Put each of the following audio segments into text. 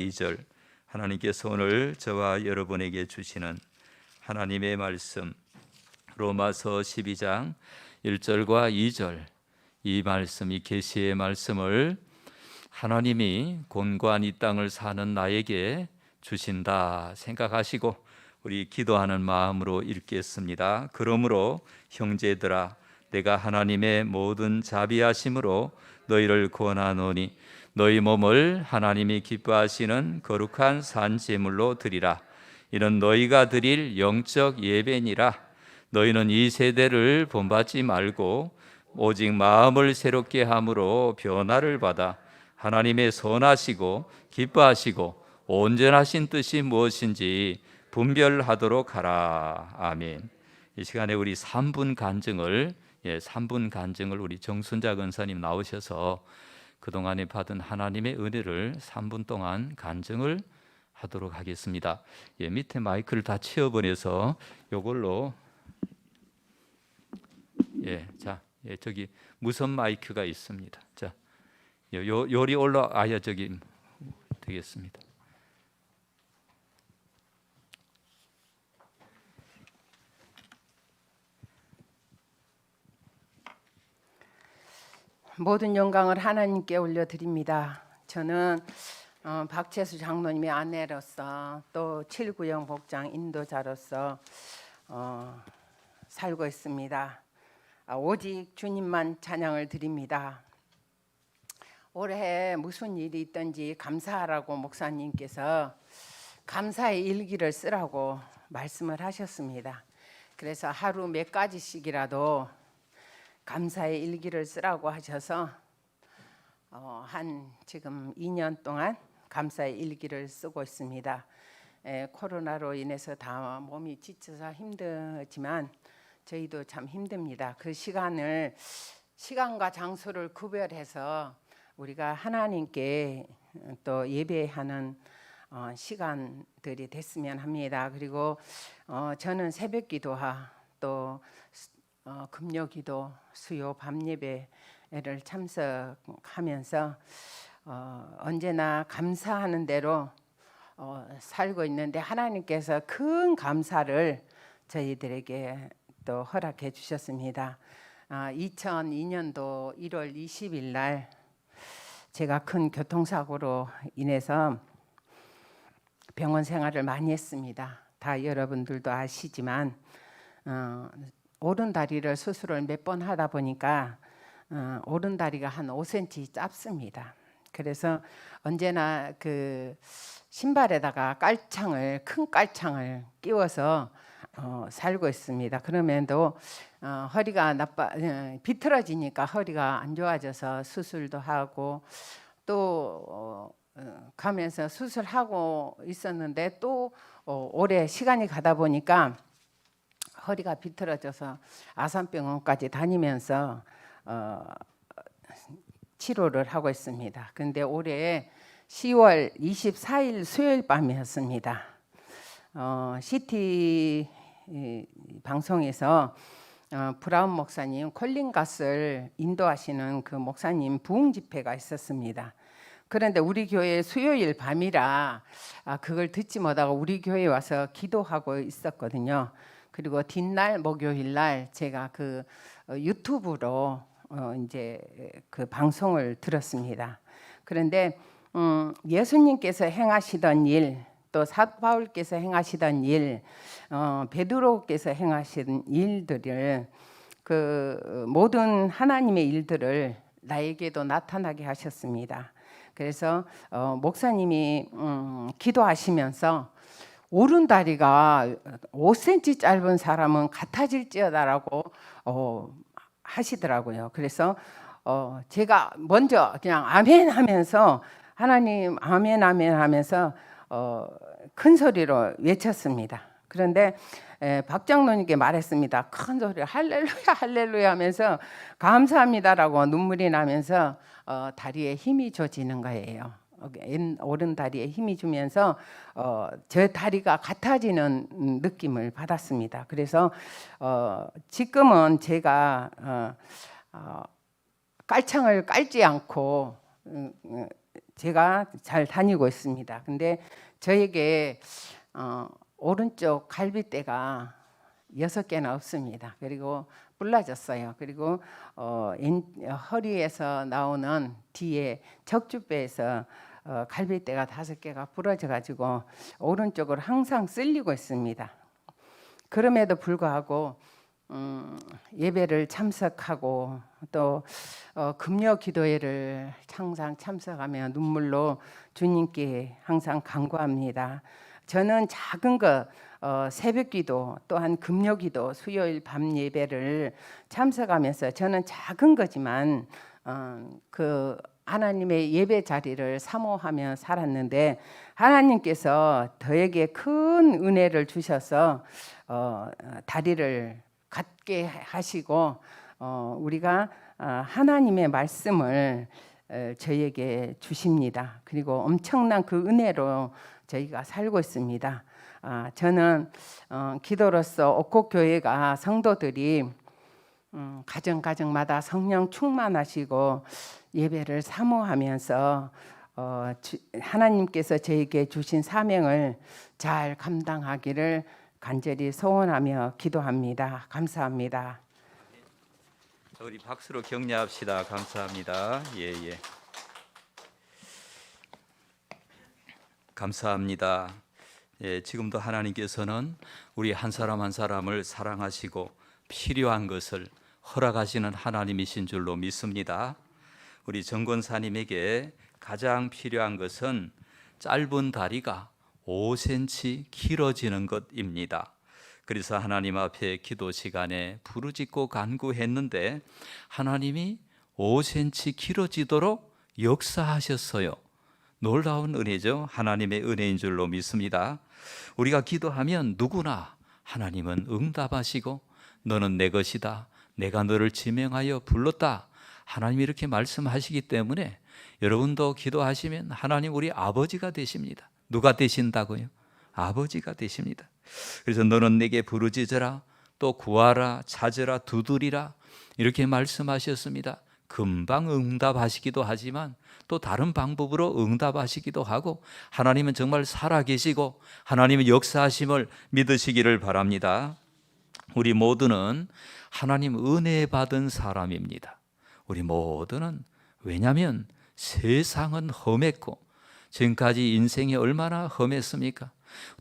2절 하나님께서 오늘 저와 여러분에게 주시는 하나님의 말씀 로마서 12장 1절과 2절 이 말씀, 이 계시의 말씀을 하나님이 곤고한 이 땅을 사는 나에게 주신다 생각하시고 우리 기도하는 마음으로 읽겠습니다. 그러므로 형제들아 내가 하나님의 모든 자비하심으로 너희를 권하노니 너희 몸을 하나님이 기뻐하시는 거룩한 산 제물로 드리라. 이는 너희가 드릴 영적 예배니라. 너희는 이 세대를 본받지 말고 오직 마음을 새롭게 함으로 변화를 받아 하나님의 선하시고 기뻐하시고 온전하신 뜻이 무엇인지 분별하도록 하라. 아멘. 이 시간에 우리 3분 간증을 3분 간증을 우리 정순자 권사님 나오셔서 그동안에 받은 하나님의 은혜를 3분 동안 간증을 하도록 하겠습니다. 밑에 마이크를 다 치워버려서 이걸로 저기 무선 마이크가 있습니다. 자, 요리 올라와야 저기 되겠습니다. 모든 영광을 하나님께 올려드립니다. 저는 박재수 장로님의 아내로서 또 7구역 목장 인도자로서 살고 있습니다. 오직 주님만 찬양을 드립니다. 올해 무슨 일이 있든지 감사하라고 목사님께서 감사의 일기를 쓰라고 말씀을 하셨습니다. 그래서 하루 몇 가지씩이라도 감사의 일기를 쓰라고 하셔서 지금 2년 동안 감사의 일기를 쓰고 있습니다. 코로나로 인해서 다 몸이 지쳐서 힘들지만 저희도 참 힘듭니다. 그 시간과 장소를 구별해서 우리가 하나님께 또 예배하는 시간들이 됐으면 합니다. 그리고 저는 새벽기도와 또 금요기도, 수요, 밤예배를 참석하면서 언제나 감사하는 대로 살고 있는데 하나님께서 큰 감사를 저희들에게 또 허락해 주셨습니다. 2002년도 1월 20일 날 제가 큰 교통사고로 인해서 병원 생활을 많이 했습니다. 다 여러분들도 아시지만 오른다리를 수술을 몇 번 하다 보니까 오른다리가 한 5cm 짧습니다. 그래서 언제나 그 신발에다가 큰 깔창을 끼워서 살고 있습니다. 그러면도 허리가 비틀어지니까 허리가 안 좋아져서 수술도 하고 또 가면서 수술하고 있었는데 또 오래 시간이 가다 보니까 허리가 비틀어져서 아산병원까지 다니면서 치료를 하고 있습니다. 그런데 올해 10월 24일 수요일 밤이었습니다. CT 방송에서 브라운 목사님 콜린갓을 인도하시는 그 목사님 부흥 집회가 있었습니다. 그런데 우리 교회 수요일 밤이라 그걸 듣지 못하고 우리 교회에 와서 기도하고 있었거든요. 그리고 뒷날 목요일 날 제가 그 유튜브로 이제 그 방송을 들었습니다. 그런데 예수님께서 행하시던 일, 또 사도 바울께서 행하시던 일, 베드로께서 행하신 일들을 그 모든 하나님의 일들을 나에게도 나타나게 하셨습니다. 그래서 목사님이 기도하시면서 오른다리가 5cm 짧은 사람은 같아질지어다라고 하시더라고요. 그래서 제가 먼저 그냥 아멘 하면서 하나님 아멘 아멘 하면서 큰 소리로 외쳤습니다. 그런데 박 장로님께 말했습니다. 큰 소리로 할렐루야 할렐루야 하면서 감사합니다라고 눈물이 나면서 다리에 힘이 줘지는 거예요. 오른 다리에 힘이 주면서 제 다리가 같아지는 느낌을 받았습니다. 그래서 지금은 제가 깔창을 깔지 않고 제가 잘 다니고 있습니다. 근데 저에게 오른쪽 갈비뼈가 6개나 없습니다. 그리고 불라졌어요. 그리고 허리에서 나오는 뒤에 척추뼈에서 갈비뼈가 5개가 부러져 가지고 오른쪽으로 항상 쓸리고 있습니다. 그럼에도 불구하고 예배를 참석하고 또 금요 기도회를 항상 참석하며 눈물로 주님께 항상 간구합니다. 저는 작은 것 새벽기도 또한 금요기도 수요일 밤 예배를 참석하면서 저는 작은 거지만 그 하나님의 예배 자리를 사모하며 살았는데 하나님께서 저에게 큰 은혜를 주셔서 다리를 갖게 하시고 우리가 하나님의 말씀을 저희에게 주십니다. 그리고 엄청난 그 은혜로 저희가 살고 있습니다. 저는 기도로서 옥곡교회가 성도들이 가정마다 성령 충만하시고 예배를 사모하면서 하나님께서 저에게 주신 사명을 잘 감당하기를 간절히 소원하며 기도합니다. 감사합니다. 우리 박수로 격려합시다. 감사합니다. 예. 감사합니다. 예, 지금도 하나님께서는 우리 한 사람 한 사람을 사랑하시고 필요한 것을 허락하시는 하나님이신 줄로 믿습니다. 우리 정권사님에게 가장 필요한 것은 짧은 다리가 5cm 길어지는 것입니다. 그래서 하나님 앞에 기도 시간에 부르짖고 간구했는데 하나님이 5cm 길어지도록 역사하셨어요. 놀라운 은혜죠. 하나님의 은혜인 줄로 믿습니다. 우리가 기도하면 누구나 하나님은 응답하시고 너는 내 것이다. 내가 너를 지명하여 불렀다. 하나님이 이렇게 말씀하시기 때문에 여러분도 기도하시면 하나님 우리 아버지가 되십니다. 누가 되신다고요? 아버지가 되십니다. 그래서 너는 내게 부르짖으라, 또 구하라, 찾으라, 두드리라 이렇게 말씀하셨습니다. 금방 응답하시기도 하지만 또 다른 방법으로 응답하시기도 하고 하나님은 정말 살아계시고 하나님의 역사하심을 믿으시기를 바랍니다. 우리 모두는 하나님 은혜 받은 사람입니다. 우리 모두는 왜냐하면 세상은 험했고 지금까지 인생이 얼마나 험했습니까?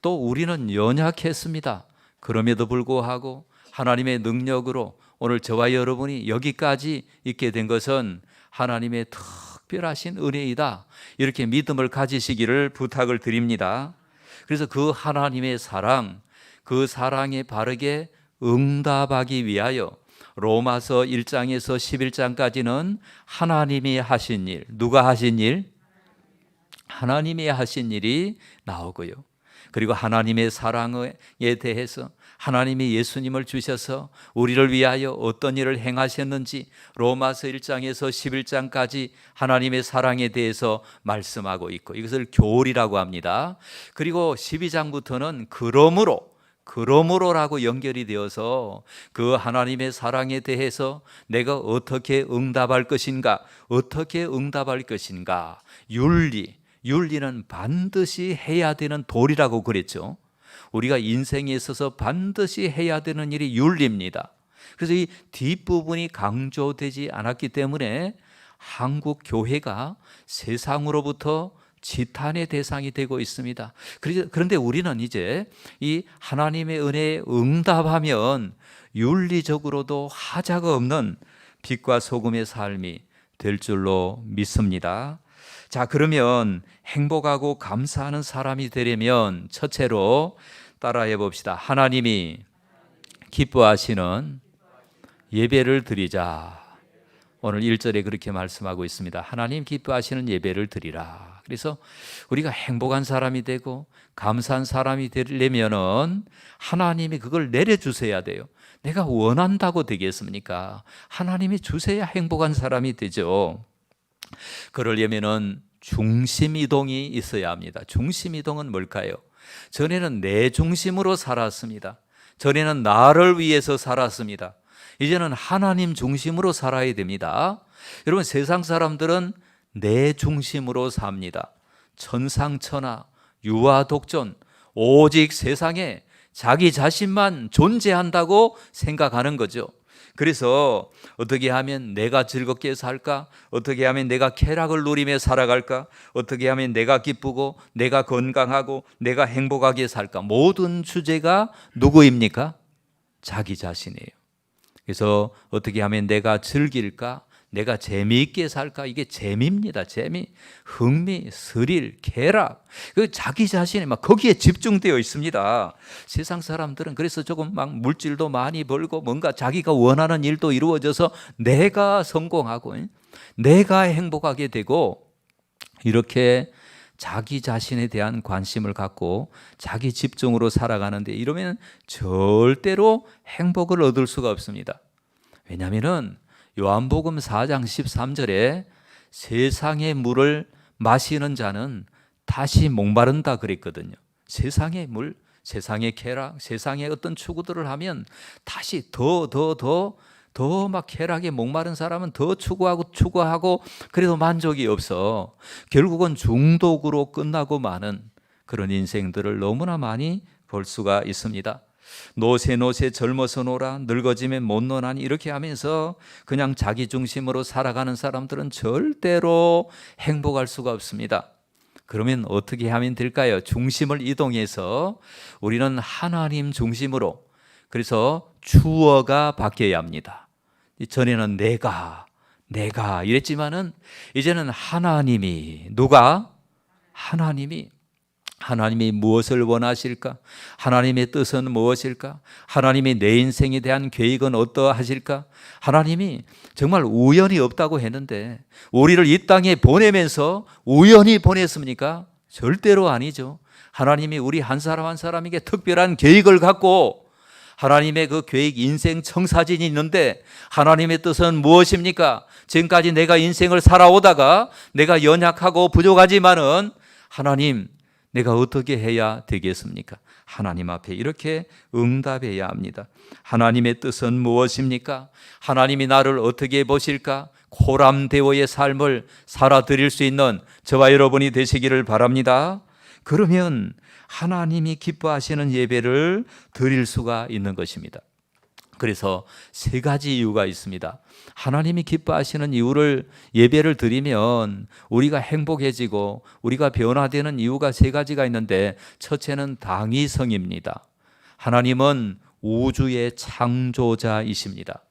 또 우리는 연약했습니다. 그럼에도 불구하고 하나님의 능력으로 오늘 저와 여러분이 여기까지 있게 된 것은 하나님의 특별하신 은혜이다. 이렇게 믿음을 가지시기를 부탁을 드립니다. 그래서 그 하나님의 사랑, 그 사랑에 바르게 응답하기 위하여 로마서 1장에서 11장까지는 하나님이 하신 일, 누가 하신 일? 하나님이 하신 일이 나오고요. 그리고 하나님의 사랑에 대해서 하나님이 예수님을 주셔서 우리를 위하여 어떤 일을 행하셨는지 로마서 1장에서 11장까지 하나님의 사랑에 대해서 말씀하고 있고 이것을 교리라고 합니다. 그리고 12장부터는 그러므로라고 연결이 되어서 그 하나님의 사랑에 대해서 내가 어떻게 응답할 것인가, 윤리는 반드시 해야 되는 도리라고 그랬죠. 우리가 인생에 있어서 반드시 해야 되는 일이 윤리입니다. 그래서 이 뒷부분이 강조되지 않았기 때문에 한국 교회가 세상으로부터 지탄의 대상이 되고 있습니다. 그런데 우리는 이제 이 하나님의 은혜에 응답하면 윤리적으로도 하자가 없는 빛과 소금의 삶이 될 줄로 믿습니다. 자, 그러면 행복하고 감사하는 사람이 되려면 첫째로 따라해 봅시다. 하나님이 기뻐하시는 예배를 드리자. 오늘 1절에 그렇게 말씀하고 있습니다. 하나님 기뻐하시는 예배를 드리라. 그래서 우리가 행복한 사람이 되고 감사한 사람이 되려면은 하나님이 그걸 내려주셔야 돼요. 내가 원한다고 되겠습니까? 하나님이 주셔야 행복한 사람이 되죠. 그러려면은 중심 이동이 있어야 합니다. 중심 이동은 뭘까요? 전에는 내 중심으로 살았습니다. 전에는 나를 위해서 살았습니다. 이제는 하나님 중심으로 살아야 됩니다. 여러분, 세상 사람들은 내 중심으로 삽니다. 천상천하, 유아독존, 오직 세상에 자기 자신만 존재한다고 생각하는 거죠. 그래서 어떻게 하면 내가 즐겁게 살까? 어떻게 하면 내가 쾌락을 누리며 살아갈까? 어떻게 하면 내가 기쁘고 내가 건강하고 내가 행복하게 살까? 모든 주제가 누구입니까? 자기 자신이에요. 그래서 어떻게 하면 내가 즐길까? 내가 재미있게 살까? 이게 재미입니다. 재미, 흥미, 스릴, 쾌락. 그 자기 자신이 막 거기에 집중되어 있습니다. 세상 사람들은 그래서 조금 막 물질도 많이 벌고 뭔가 자기가 원하는 일도 이루어져서 내가 성공하고 내가 행복하게 되고 이렇게 자기 자신에 대한 관심을 갖고 자기 집중으로 살아가는데 이러면 절대로 행복을 얻을 수가 없습니다. 왜냐하면 요한복음 4장 13절에 세상의 물을 마시는 자는 다시 목마른다 그랬거든요. 세상의 물, 세상의 쾌락, 세상의 어떤 추구들을 하면 다시 더 막 쾌락에 목마른 사람은 더 추구하고 그래도 만족이 없어. 결국은 중독으로 끝나고 마는 그런 인생들을 너무나 많이 볼 수가 있습니다. 노세 젊어서 노라 늙어지면 못 노나니 이렇게 하면서 그냥 자기 중심으로 살아가는 사람들은 절대로 행복할 수가 없습니다. 그러면 어떻게 하면 될까요? 중심을 이동해서 우리는 하나님 중심으로, 그래서 주어가 바뀌어야 합니다. 전에는 내가 이랬지만은 이제는 하나님이, 누가? 하나님이 무엇을 원하실까? 하나님의 뜻은 무엇일까? 하나님이 내 인생에 대한 계획은 어떠하실까? 하나님이 정말 우연이 없다고 했는데 우리를 이 땅에 보내면서 우연히 보냈습니까? 절대로 아니죠. 하나님이 우리 한 사람 한 사람에게 특별한 계획을 갖고 하나님의 그 계획, 인생 청사진이 있는데 하나님의 뜻은 무엇입니까? 지금까지 내가 인생을 살아오다가 내가 연약하고 부족하지만은 하나님, 내가 어떻게 해야 되겠습니까? 하나님 앞에 이렇게 응답해야 합니다. 하나님의 뜻은 무엇입니까? 하나님이 나를 어떻게 보실까? 코람데오의 삶을 살아드릴 수 있는 저와 여러분이 되시기를 바랍니다. 그러면 하나님이 기뻐하시는 예배를 드릴 수가 있는 것입니다. 그래서 세 가지 이유가 있습니다. 하나님이 기뻐하시는 이유를 예배를 드리면 우리가 행복해지고 우리가 변화되는 이유가 세 가지가 있는데 첫째는 당위성입니다. 하나님은 우주의 창조자이십니다.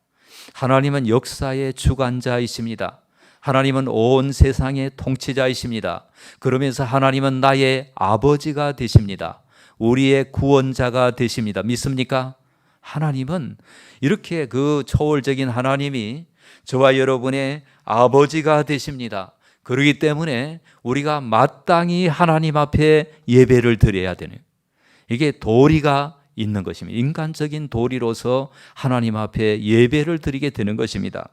하나님은 역사의 주관자이십니다. 하나님은 온 세상의 통치자이십니다. 그러면서 하나님은 나의 아버지가 되십니다. 우리의 구원자가 되십니다. 믿습니까? 하나님은 이렇게 그 초월적인 하나님이 저와 여러분의 아버지가 되십니다. 그렇기 때문에 우리가 마땅히 하나님 앞에 예배를 드려야 되는, 이게 도리가 있는 것입니다. 인간적인 도리로서 하나님 앞에 예배를 드리게 되는 것입니다.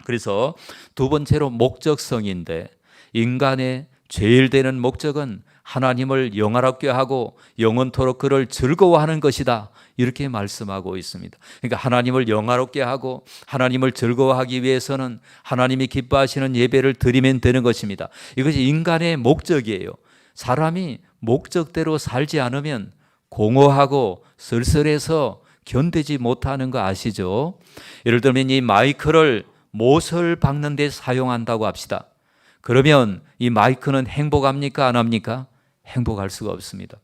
그래서 두 번째로 목적성인데, 인간의 제일 되는 목적은 하나님을 영화롭게 하고 영원토록 그를 즐거워하는 것이다, 이렇게 말씀하고 있습니다. 그러니까 하나님을 영화롭게 하고 하나님을 즐거워하기 위해서는 하나님이 기뻐하시는 예배를 드리면 되는 것입니다. 이것이 인간의 목적이에요. 사람이 목적대로 살지 않으면 공허하고 쓸쓸해서 견디지 못하는 거 아시죠? 예를 들면 이 마이크를 못을 박는 데 사용한다고 합시다. 그러면 이 마이크는 행복합니까? 안 합니까? 행복할 수가 없습니다.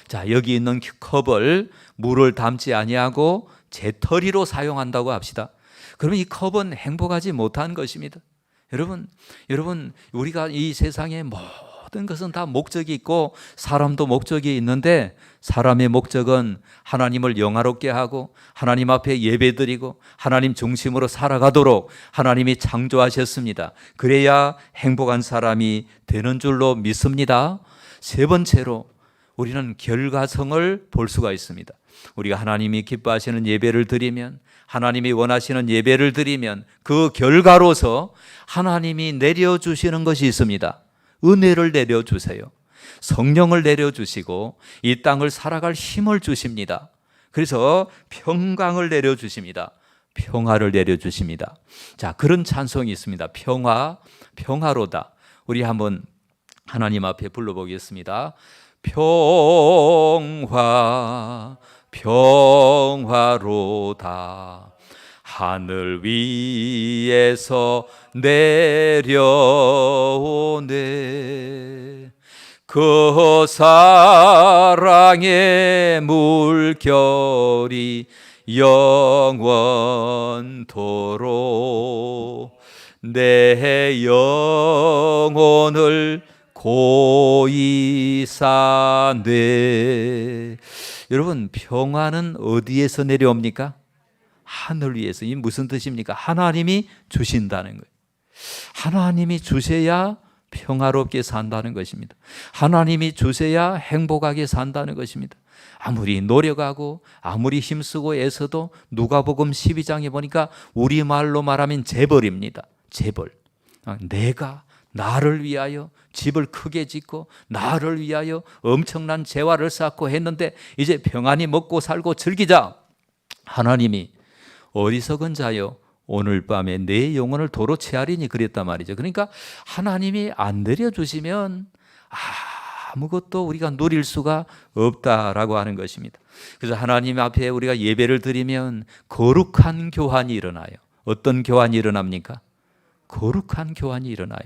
자, 여기 있는 컵을 물을 담지 아니하고 재터리로 사용한다고 합시다. 그러면 이 컵은 행복하지 못한 것입니다. 여러분, 우리가 이 세상에 모든 것은 다 목적이 있고 사람도 목적이 있는데, 사람의 목적은 하나님을 영화롭게 하고 하나님 앞에 예배드리고 하나님 중심으로 살아가도록 하나님이 창조하셨습니다. 그래야 행복한 사람이 되는 줄로 믿습니다. 세 번째로 우리는 결과성을 볼 수가 있습니다. 우리가 하나님이 기뻐하시는 예배를 드리면, 하나님이 원하시는 예배를 드리면 그 결과로서 하나님이 내려주시는 것이 있습니다. 은혜를 내려주세요. 성령을 내려주시고 이 땅을 살아갈 힘을 주십니다. 그래서 평강을 내려주십니다. 평화를 내려주십니다. 자, 그런 찬송이 있습니다. 평화로다. 우리 한번 하나님 앞에 불러보겠습니다. 평화로다. 하늘 위에서 내려오네. 그 사랑의 물결이 영원토록 내 영혼을 고이 사네. 여러분, 평화는 어디에서 내려옵니까? 하늘 위에서. 이 무슨 뜻입니까? 하나님이 주신다는 거예요. 하나님이 주셔야 평화롭게 산다는 것입니다. 하나님이 주셔야 행복하게 산다는 것입니다. 아무리 노력하고 아무리 힘쓰고 애써도 누가복음 12장에 보니까 우리말로 말하면 재벌입니다. 재벌. 내가 나를 위하여 집을 크게 짓고 나를 위하여 엄청난 재화를 쌓고 했는데 이제 평안히 먹고 살고 즐기자. 하나님이 어리석은 자여 오늘 밤에 내 영혼을 도로 채하리니 그랬단 말이죠. 그러니까 하나님이 안 내려주시면 아무것도 우리가 누릴 수가 없다라고 하는 것입니다. 그래서 하나님 앞에 우리가 예배를 드리면 거룩한 교환이 일어나요. 어떤 교환이 일어납니까? 거룩한 교환이 일어나요.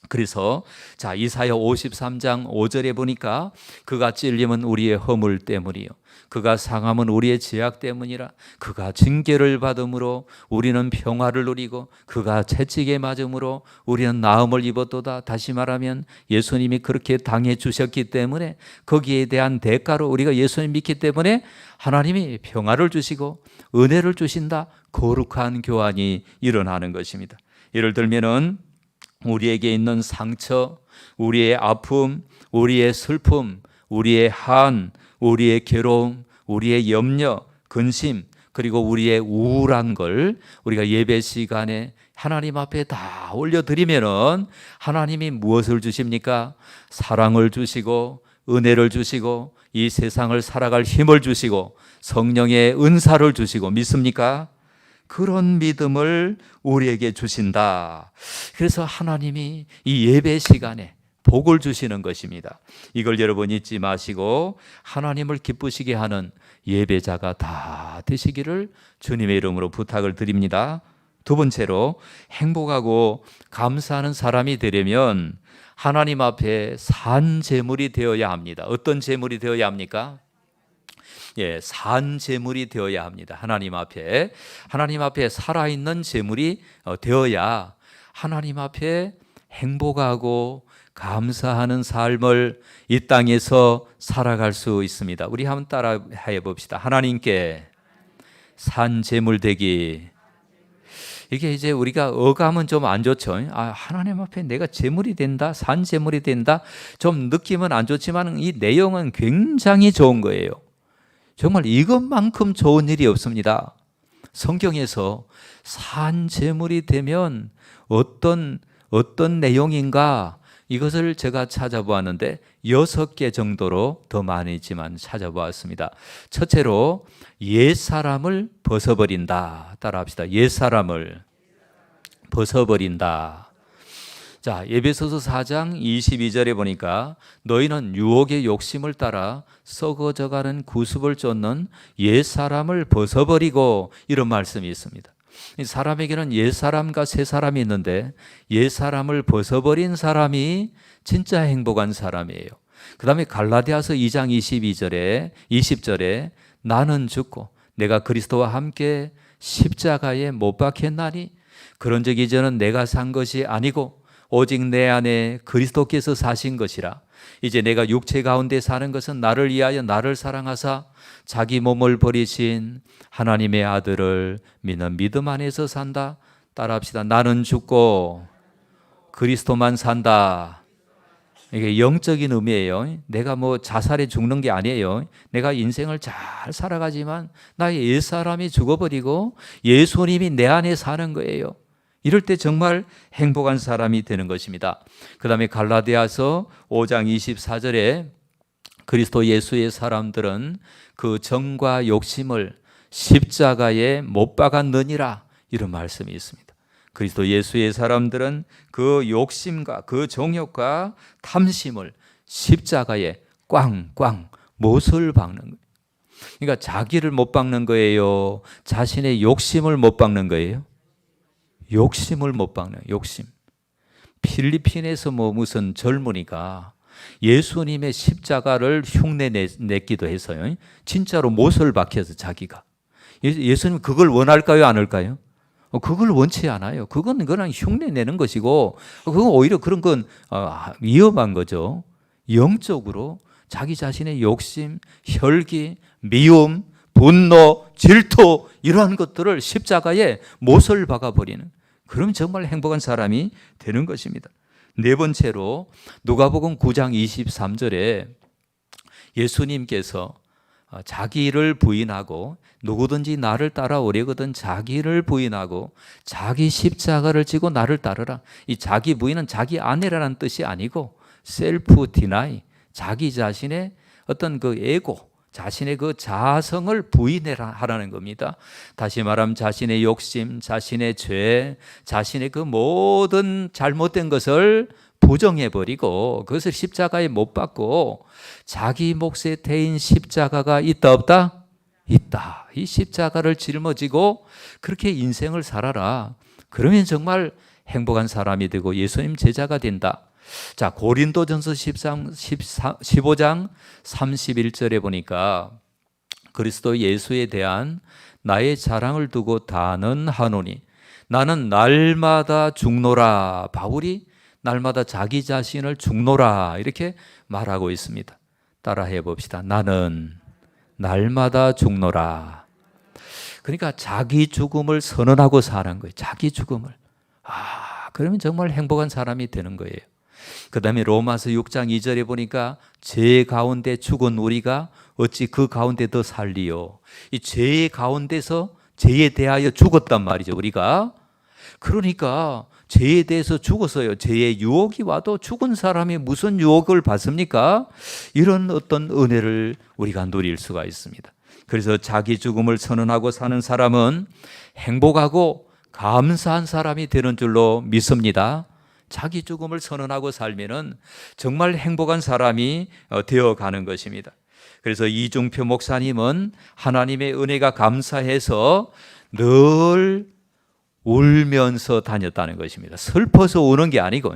그래서 자, 이사야 53장 5절에 보니까 그가 찔림은 우리의 허물 때문이요 그가 상함은 우리의 죄악 때문이라. 그가 징계를 받음으로 우리는 평화를 누리고 그가 채찍에 맞음으로 우리는 나음을 입었도다. 다시 말하면 예수님이 그렇게 당해 주셨기 때문에 거기에 대한 대가로 우리가 예수님 믿기 때문에 하나님이 평화를 주시고 은혜를 주신다. 거룩한 교환이 일어나는 것입니다. 예를 들면은 우리에게 있는 상처, 우리의 아픔, 우리의 슬픔, 우리의 한, 우리의 괴로움, 우리의 염려, 근심, 그리고 우리의 우울한 걸 우리가 예배 시간에 하나님 앞에 다 올려드리면은 하나님이 무엇을 주십니까? 사랑을 주시고 은혜를 주시고 이 세상을 살아갈 힘을 주시고 성령의 은사를 주시고 믿습니까? 그런 믿음을 우리에게 주신다. 그래서 하나님이 이 예배 시간에 복을 주시는 것입니다. 이걸 여러분 잊지 마시고 하나님을 기쁘시게 하는 예배자가 다 되시기를 주님의 이름으로 부탁을 드립니다. 두 번째로 행복하고 감사하는 사람이 되려면 하나님 앞에 산 제물이 되어야 합니다. 어떤 제물이 되어야 합니까? 산 제물이 되어야 합니다. 하나님 앞에 살아있는 제물이 되어야 하나님 앞에 행복하고 감사하는 삶을 이 땅에서 살아갈 수 있습니다. 우리 한번 따라해 봅시다. 하나님께 산 제물 되기. 이게 이제 우리가 어감은 좀 안 좋죠. 하나님 앞에 내가 제물이 된다, 산 제물이 된다. 좀 느낌은 안 좋지만 이 내용은 굉장히 좋은 거예요. 정말 이것만큼 좋은 일이 없습니다. 성경에서 산 제물이 되면 어떤 내용인가 이것을 제가 찾아보았는데 6개 정도로 더 많이 있지만 찾아보았습니다. 첫째로 옛사람을 벗어버린다. 따라합시다. 옛사람을 벗어버린다. 자, 에베소서 4장 22절에 보니까 너희는 유혹의 욕심을 따라 썩어져가는 구습을 쫓는 옛사람을 벗어버리고 이런 말씀이 있습니다. 사람에게는 옛사람과 새사람이 있는데 옛사람을 벗어버린 사람이 진짜 행복한 사람이에요. 그 다음에 갈라디아서 2장 20절에 나는 죽고 내가 그리스도와 함께 십자가에 못 박혔나니 그런즉 이제는 내가 산 것이 아니고 오직 내 안에 그리스도께서 사신 것이라. 이제 내가 육체 가운데 사는 것은 나를 위하여 나를 사랑하사 자기 몸을 버리신 하나님의 아들을 믿는 믿음 안에서 산다. 따라합시다. 나는 죽고 그리스도만 산다. 이게 영적인 의미예요. 내가 뭐 자살에 죽는 게 아니에요. 내가 인생을 잘 살아가지만 나의 옛사람이 죽어버리고 예수님이 내 안에 사는 거예요. 이럴 때 정말 행복한 사람이 되는 것입니다. 그 다음에 갈라디아서 5장 24절에 그리스도 예수의 사람들은 그 정과 욕심을 십자가에 못 박았느니라 이런 말씀이 있습니다. 그리스도 예수의 사람들은 그 욕심과 그 정욕과 탐심을 십자가에 꽝꽝 못을 박는 거예요. 그러니까 자기를 못 박는 거예요? 자신의 욕심을 못 박는 거예요? 욕심을 못 박는 욕심. 필리핀에서 무슨 젊은이가 예수님의 십자가를 흉내 냈기도 했어요. 진짜로 못을 박혀서 자기가. 예수님 그걸 원할까요? 안 할까요? 그걸 원치 않아요. 그건 그냥 흉내 내는 것이고, 그건 오히려 그런 건 위험한 거죠. 영적으로 자기 자신의 욕심, 혈기, 미움, 분노, 질투 이러한 것들을 십자가에 못을 박아버리는, 그럼 정말 행복한 사람이 되는 것입니다. 네 번째로 누가복음 9장 23절에 예수님께서 자기를 부인하고 누구든지 나를 따라오려거든 자기를 부인하고 자기 십자가를 지고 나를 따르라. 이 자기 부인은 자기 아내라는 뜻이 아니고 셀프 디나이, 자기 자신의 어떤 그 에고, 자신의 그 자성을 부인하라는 겁니다. 다시 말하면 자신의 욕심, 자신의 죄, 자신의 그 모든 잘못된 것을 부정해버리고 그것을 십자가에 못 박고 자기 몫에 대인 십자가가 있다 없다? 있다. 이 십자가를 짊어지고 그렇게 인생을 살아라. 그러면 정말 행복한 사람이 되고 예수님 제자가 된다. 자, 고린도전서 15장 31절에 보니까 그리스도 예수에 대한 나의 자랑을 두고 단언하노니 나는 날마다 죽노라. 바울이 날마다 자기 자신을 죽노라 이렇게 말하고 있습니다. 따라해 봅시다. 나는 날마다 죽노라. 그러니까 자기 죽음을 선언하고 사는 거예요. 자기 죽음을. 그러면 정말 행복한 사람이 되는 거예요. 그 다음에 로마서 6장 2절에 보니까 죄 가운데 죽은 우리가 어찌 그 가운데 더 살리요. 이 죄 가운데서 죄에 대하여 죽었단 말이죠, 우리가. 그러니까 죄에 대해서 죽었어요. 죄의 유혹이 와도 죽은 사람이 무슨 유혹을 받습니까? 이런 어떤 은혜를 우리가 누릴 수가 있습니다. 그래서 자기 죽음을 선언하고 사는 사람은 행복하고 감사한 사람이 되는 줄로 믿습니다. 자기 죽음을 선언하고 살면은 정말 행복한 사람이 되어가는 것입니다. 그래서 이중표 목사님은 하나님의 은혜가 감사해서 늘 울면서 다녔다는 것입니다. 슬퍼서 우는 게 아니고,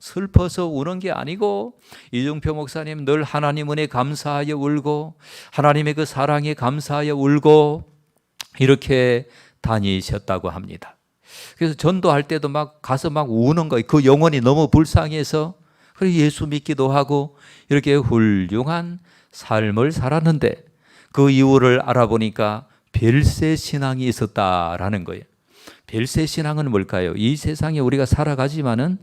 슬퍼서 우는 게 아니고, 이중표 목사님 늘 하나님 은혜 감사하여 울고 하나님의 그 사랑에 감사하여 울고 이렇게 다니셨다고 합니다. 그래서 전도할 때도 막 가서 막 우는 거예요. 그 영혼이 너무 불쌍해서. 그래서 예수 믿기도 하고 이렇게 훌륭한 삶을 살았는데 그 이유를 알아보니까 별세 신앙이 있었다라는 거예요. 별세 신앙은 뭘까요? 이 세상에 우리가 살아가지만은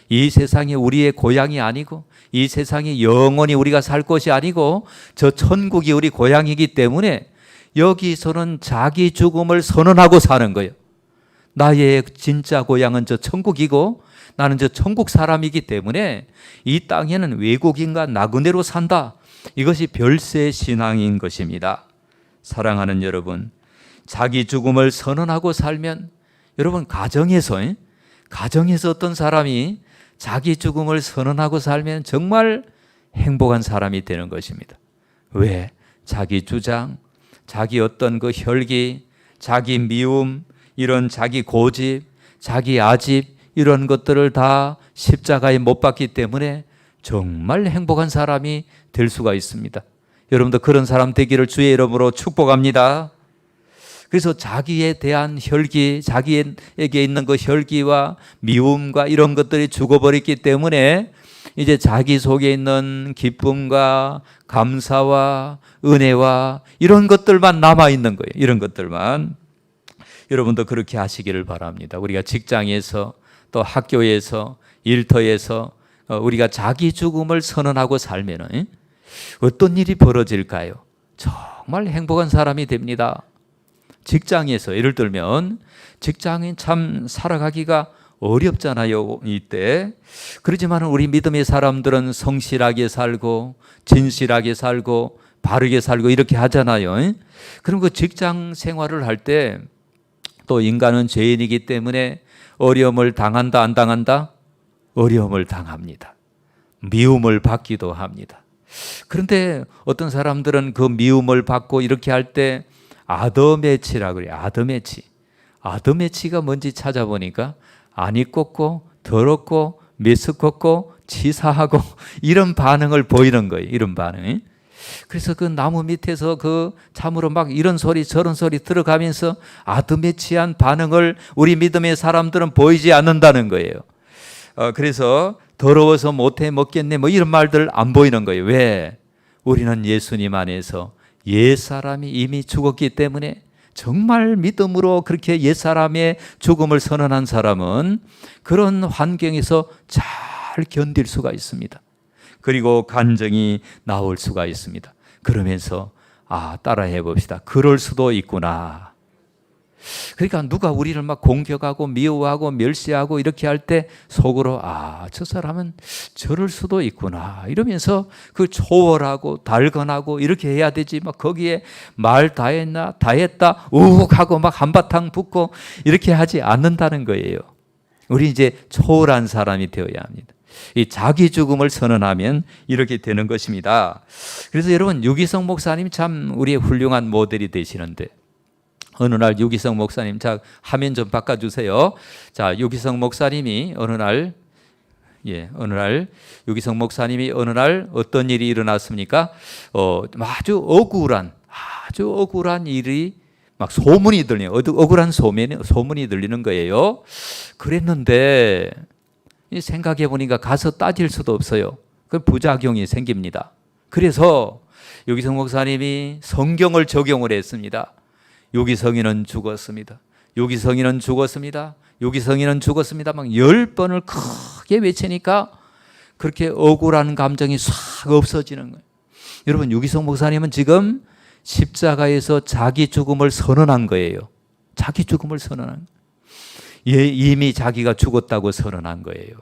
이 세상이 우리의 고향이 아니고 이 세상에 영원히 우리가 살 곳이 아니고 저 천국이 우리 고향이기 때문에 여기서는 자기 죽음을 선언하고 사는 거예요. 나의 진짜 고향은 저 천국이고 나는 저 천국 사람이기 때문에 이 땅에는 외국인과 나그네로 산다. 이것이 별세 신앙인 것입니다. 사랑하는 여러분, 자기 죽음을 선언하고 살면 여러분 가정에서 어떤 사람이 자기 죽음을 선언하고 살면 정말 행복한 사람이 되는 것입니다. 왜? 자기 주장, 자기 어떤 그 혈기, 자기 미움, 이런 자기 고집, 자기 아집 이런 것들을 다 십자가에 못 박기 때문에 정말 행복한 사람이 될 수가 있습니다. 여러분도 그런 사람 되기를 주의 이름으로 축복합니다. 그래서 자기에 대한 혈기, 자기에게 있는 그 혈기와 미움과 이런 것들이 죽어버렸기 때문에 이제 자기 속에 있는 기쁨과 감사와 은혜와 이런 것들만 남아있는 거예요. 이런 것들만. 여러분도 그렇게 하시기를 바랍니다. 우리가 직장에서 또 학교에서 일터에서 우리가 자기 죽음을 선언하고 살면은 어떤 일이 벌어질까요? 정말 행복한 사람이 됩니다. 직장에서 예를 들면 직장인 참 살아가기가 어렵잖아요, 이때. 그렇지만 우리 믿음의 사람들은 성실하게 살고 진실하게 살고 바르게 살고 이렇게 하잖아요. 그럼 그 직장 생활을 할 때 또 인간은 죄인이기 때문에 어려움을 당한다 안 당한다? 어려움을 당합니다. 미움을 받기도 합니다. 그런데 어떤 사람들은 그 미움을 받고 이렇게 할 때 아더매치라고 그래요. 아더매치가 뭔지 찾아보니까 안이 꼽고 더럽고 메스껍고 치사하고 이런 반응을 보이는 거예요. 이런 반응. 그래서 그 나무 밑에서 그 참으로 막 이런 소리 저런 소리 들어가면서 아드메치한 반응을 우리 믿음의 사람들은 보이지 않는다는 거예요. 그래서 더러워서 못해 먹겠네 뭐 이런 말들 안 보이는 거예요. 왜? 우리는 예수님 안에서 옛사람이 이미 죽었기 때문에 정말 믿음으로 그렇게 옛사람의 죽음을 선언한 사람은 그런 환경에서 잘 견딜 수가 있습니다. 그리고 간증이 나올 수가 있습니다. 그러면서 따라해 봅시다. 그럴 수도 있구나. 그러니까 누가 우리를 막 공격하고 미워하고 멸시하고 이렇게 할 때 속으로 저 사람은 저럴 수도 있구나 이러면서 그 초월하고 달건하고 이렇게 해야 되지 막 거기에 말 다 했나 다 했다 우욱 하고 막 한바탕 붙고 이렇게 하지 않는다는 거예요. 우리 이제 초월한 사람이 되어야 합니다. 이 자기 죽음을 선언하면 이렇게 되는 것입니다. 그래서 여러분 유기성 목사님 참 우리의 훌륭한 모델이 되시는데 어느 날 유기성 목사님 자 화면 좀 바꿔주세요. 자 유기성 목사님이 어느 날 유기성 목사님이 어느 날 어떤 일이 일어났습니까? 아주 억울한 일이 막 소문이 들려요. 억울한 소문이 들리는 거예요. 그랬는데 생각해 보니까 가서 따질 수도 없어요. 그 부작용이 생깁니다. 그래서 유기성 목사님이 성경을 적용을 했습니다. 유기성이는 죽었습니다. 유기성이는 죽었습니다. 유기성이는 죽었습니다. 막 10번을 크게 외치니까 그렇게 억울한 감정이 싹 없어지는 거예요. 여러분 유기성 목사님은 지금 십자가에서 자기 죽음을 선언한 거예요. 자기 죽음을 선언한 거예요. 이미 자기가 죽었다고 선언한 거예요.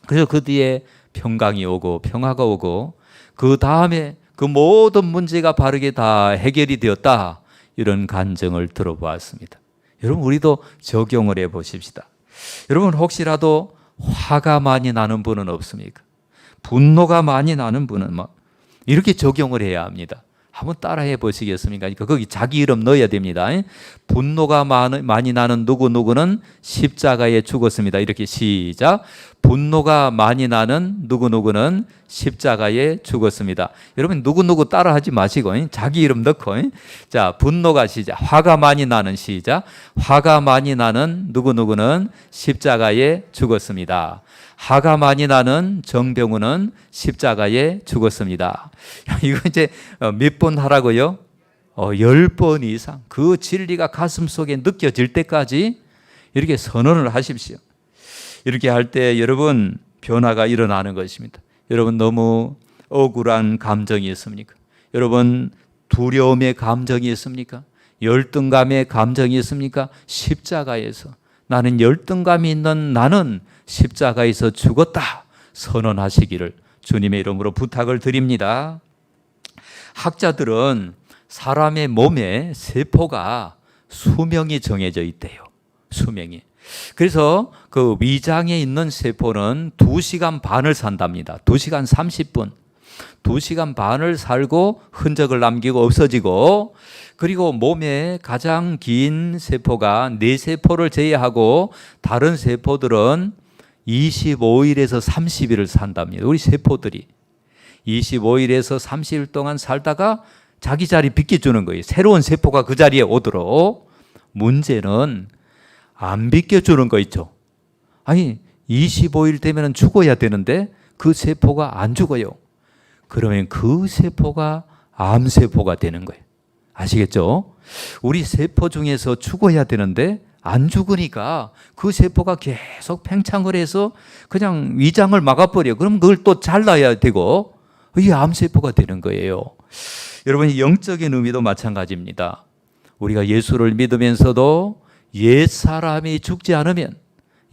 그래서 그 뒤에 평강이 오고 평화가 오고 그 다음에 그 모든 문제가 바르게 다 해결이 되었다. 이런 간증을 들어보았습니다. 여러분 우리도 적용을 해보십시다. 여러분 혹시라도 화가 많이 나는 분은 없습니까? 분노가 많이 나는 분은 막 이렇게 적용을 해야 합니다. 한번 따라해 보시겠습니까? 그러니까 거기 자기 이름 넣어야 됩니다. 분노가 많이 나는 누구누구는 십자가에 죽었습니다. 이렇게 시작. 분노가 많이 나는 누구누구는 십자가에 죽었습니다. 여러분 누구누구 따라하지 마시고 자기 이름 넣고 자 분노가 시작. 화가 많이 나는 시작. 화가 많이 나는 누구누구는 십자가에 죽었습니다. 화가 많이 나는 정병우는 십자가에 죽었습니다. 이거 이제 몇 번 하라고요? 10번 이상. 그 진리가 가슴 속에 느껴질 때까지 이렇게 선언을 하십시오. 이렇게 할 때 여러분 변화가 일어나는 것입니다. 여러분 너무 억울한 감정이 있습니까? 여러분 두려움의 감정이 있습니까? 열등감의 감정이 있습니까? 십자가에서 나는 열등감이 있는 나는 십자가에서 죽었다 선언하시기를 주님의 이름으로 부탁을 드립니다. 학자들은 사람의 몸에 세포가 수명이 정해져 있대요. 수명이. 그래서 그 위장에 있는 세포는 2시간 반을 산답니다. 2시간 30분. 2시간 반을 살고 흔적을 남기고 없어지고 그리고 몸에 가장 긴 세포가 뇌세포를 제외하고 다른 세포들은 25일에서 30일을 산답니다. 우리 세포들이 25일에서 30일 동안 살다가 자기 자리 비켜주는 거예요. 새로운 세포가 그 자리에 오도록. 문제는 안 비켜주는 거 있죠. 아니 25일 되면 죽어야 되는데 그 세포가 안 죽어요. 그러면 그 세포가 암세포가 되는 거예요. 아시겠죠? 우리 세포 중에서 죽어야 되는데 안 죽으니까 그 세포가 계속 팽창을 해서 그냥 위장을 막아버려. 그럼 그걸 또 잘라야 되고 이게 암세포가 되는 거예요. 여러분 영적인 의미도 마찬가지입니다. 우리가 예수를 믿으면서도 옛사람이 죽지 않으면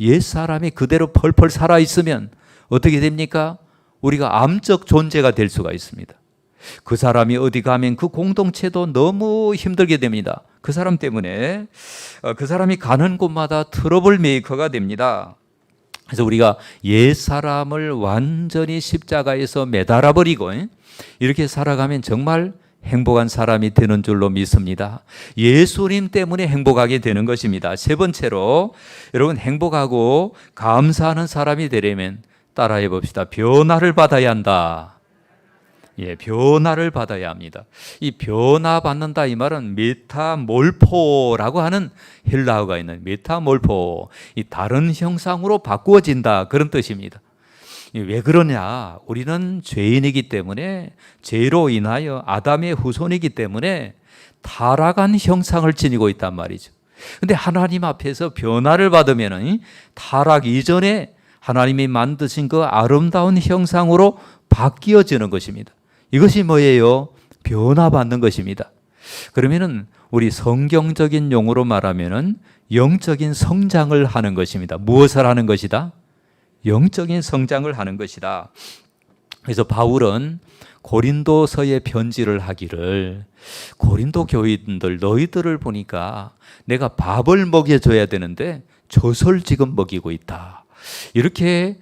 옛사람이 그대로 펄펄 살아있으면 어떻게 됩니까? 우리가 암적 존재가 될 수가 있습니다. 그 사람이 어디 가면 그 공동체도 너무 힘들게 됩니다. 그 사람 때문에 그 사람이 가는 곳마다 트러블 메이커가 됩니다. 그래서 우리가 옛사람을 완전히 십자가에서 매달아 버리고 이렇게 살아가면 정말 행복한 사람이 되는 줄로 믿습니다. 예수님 때문에 행복하게 되는 것입니다. 세 번째로 여러분, 행복하고 감사하는 사람이 되려면 따라해 봅시다. 변화를 받아야 한다. 예, 변화를 받아야 합니다. 이 변화 받는다 이 말은 메타몰포라고 하는 헬라어가 있는 메타몰포, 이 다른 형상으로 바꾸어진다 그런 뜻입니다. 왜 그러냐? 우리는 죄인이기 때문에, 죄로 인하여 아담의 후손이기 때문에 타락한 형상을 지니고 있단 말이죠. 근데 하나님 앞에서 변화를 받으면 타락 이전에 하나님이 만드신 그 아름다운 형상으로 바뀌어지는 것입니다. 이것이 뭐예요? 변화받는 것입니다. 그러면은 우리 성경적인 용어로 말하면은 영적인 성장을 하는 것입니다. 무엇을 하는 것이다? 영적인 성장을 하는 것이다. 그래서 바울은 고린도서에 편지를 하기를, 고린도 교인들 너희들을 보니까 내가 밥을 먹여줘야 되는데 젖을 지금 먹이고 있다. 이렇게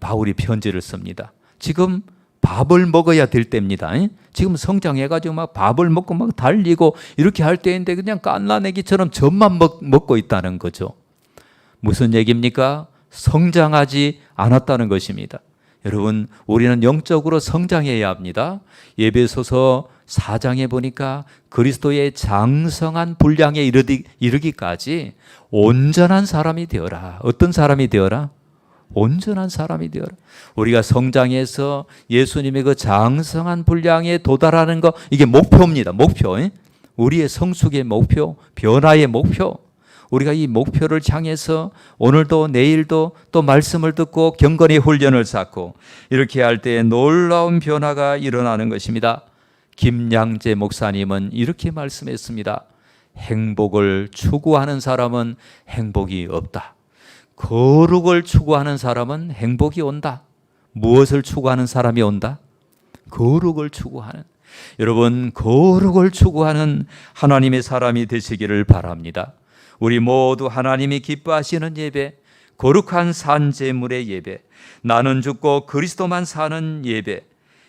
바울이 편지를 씁니다. 지금 밥을 먹어야 될 때입니다. 지금 성장해가지고 막 밥을 먹고 막 달리고 이렇게 할 때인데 그냥 깐나내기처럼 젖만 먹고 있다는 거죠. 무슨 얘기입니까? 성장하지 않았다는 것입니다. 여러분, 우리는 영적으로 성장해야 합니다. 에베소서 4장에 보니까 그리스도의 장성한 분량에 이르기까지 온전한 사람이 되어라. 어떤 사람이 되어라? 온전한 사람이 되어라. 우리가 성장해서 예수님의 그 장성한 분량에 도달하는 거, 이게 목표입니다. 목표. 우리의 성숙의 목표, 변화의 목표. 우리가 이 목표를 향해서 오늘도 내일도 또 말씀을 듣고 경건의 훈련을 쌓고 이렇게 할 때 놀라운 변화가 일어나는 것입니다. 김양재 목사님은 이렇게 말씀했습니다. 행복을 추구하는 사람은 행복이 없다. 거룩을 추구하는 사람은 행복이 온다. 무엇을 추구하는 사람이 온다? 거룩을 추구하는. 여러분, 거룩을 추구하는 하나님의 사람이 되시기를 바랍니다. 우리 모두 하나님이 기뻐하시는 예배, 거룩한 산 제물의 예배, 나는 죽고 그리스도만 사는 예배,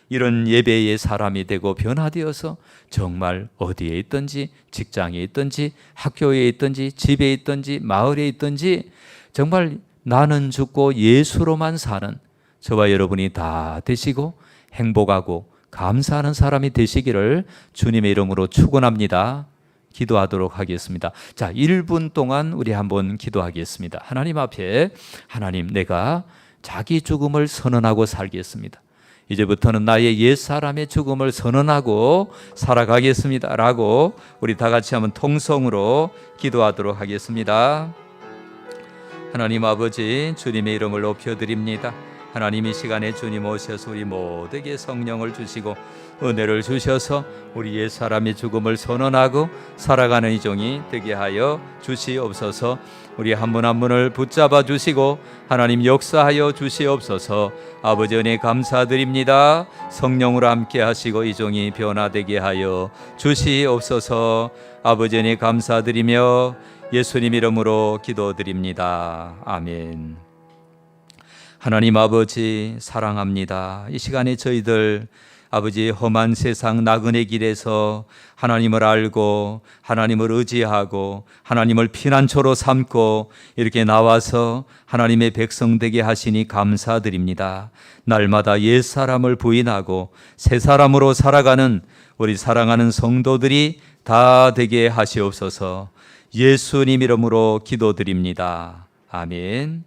이런 예배의 사람이 되고 변화되어서 정말 어디에 있든지, 직장에 있든지, 학교에 있든지, 집에 있든지, 마을에 있든지 정말 나는 죽고 예수로만 사는 저와 여러분이 다 되시고 행복하고 감사하는 사람이 되시기를 주님의 이름으로 축원합니다. 기도하도록 하겠습니다. 자, 1분 동안 우리 한번 기도하겠습니다. 하나님 앞에, 하나님, 내가 자기 죽음을 선언하고 살겠습니다. 이제부터는 나의 옛사람의 죽음을 선언하고 살아가겠습니다 라고 우리 다 같이 한번 통성으로 기도하도록 하겠습니다. 하나님 아버지, 주님의 이름을 높여드립니다. 하나님, 이 시간에 주님 오셔서 우리 모두에게 성령을 주시고 은혜를 주셔서 우리 옛사람의 죽음을 선언하고 살아가는 이 종이 되게 하여 주시옵소서. 우리 한 분 한 분을 붙잡아 주시고 하나님 역사하여 주시옵소서. 아버지, 은혜 감사드립니다. 성령으로 함께 하시고 이 종이 변화되게 하여 주시옵소서. 아버지, 은혜 감사드리며 예수님 이름으로 기도드립니다. 아멘. 하나님 아버지, 사랑합니다. 이 시간에 저희들 아버지, 험한 세상 나그네 길에서 하나님을 알고 하나님을 의지하고 하나님을 피난처로 삼고 이렇게 나와서 하나님의 백성 되게 하시니 감사드립니다. 날마다 옛사람을 부인하고 새사람으로 살아가는 우리 사랑하는 성도들이 다 되게 하시옵소서. 예수님 이름으로 기도드립니다. 아멘.